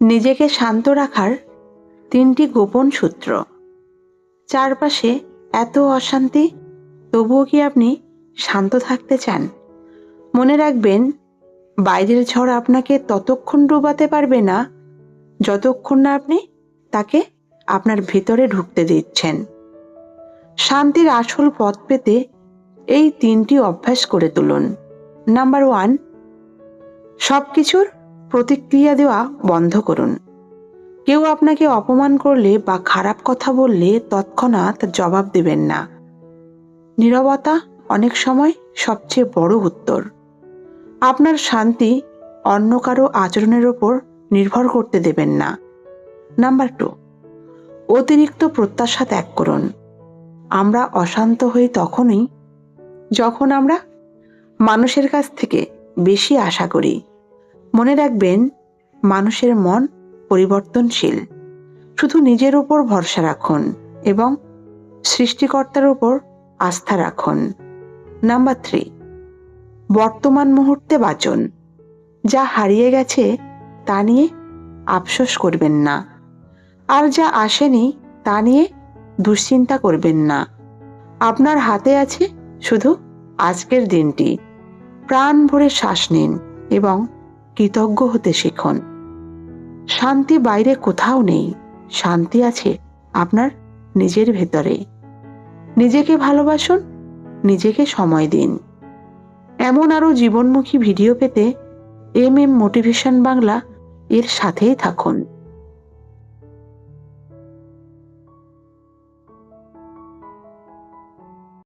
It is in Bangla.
নিজেকে শান্ত রাখার 3টি গোপন সূত্র। চারপাশে এত অশান্তি, তবুও কি আপনি শান্ত থাকতে চান? মনে রাখবেন, বাইরের ঝড় আপনাকে ততক্ষণ ডুবাতে পারবে না যতক্ষণ না আপনি তাকে আপনার ভিতরে ঢুকতে দিচ্ছেন। শান্তির আসল পথ পেতে এই 3টি অভ্যাস করে তুলুন। নাম্বার 1, সবকিছুর প্রতিক্রিয়া দেওয়া বন্ধ করুন। কেউ আপনাকে অপমান করলে বা খারাপ কথা বললে তৎক্ষণাৎ জবাব দেবেন না। নীরবতা অনেক সময় সবচেয়ে বড় উত্তর। আপনার শান্তি অন্য কারো আচরণের ওপর নির্ভর করতে দেবেন না। নাম্বার 2, অতিরিক্ত প্রত্যাশা ত্যাগ করুন। আমরা অশান্ত হই তখনই যখন আমরা মানুষের কাছ থেকে বেশি আশা করি। মনে রাখবেন, মানুষের মন পরিবর্তনশীল। শুধু নিজের উপর ভরসা রাখুন এবং সৃষ্টিকর্তার উপর আস্থা রাখুন। নাম্বার 3, বর্তমান মুহূর্তে বাঁচুন। যা হারিয়ে গেছে তা নিয়ে আফসোস করবেন না, আর যা আসেনি তা নিয়ে দুশ্চিন্তা করবেন না। আপনার হাতে আছে শুধু আজকের দিনটি। প্রাণ ভরে শ্বাস নিন এবং কৃতজ্ঞ হতে শিখুন। শান্তি বাইরে কোথাও নেই, শান্তি আছে আপনার নিজের ভেতরে। নিজেকে ভালোবাসুন, নিজেকে সময় দিন। এমন আরও জীবনমুখী ভিডিও পেতে MM মোটিভেশন বাংলা এর সাথেই থাকুন।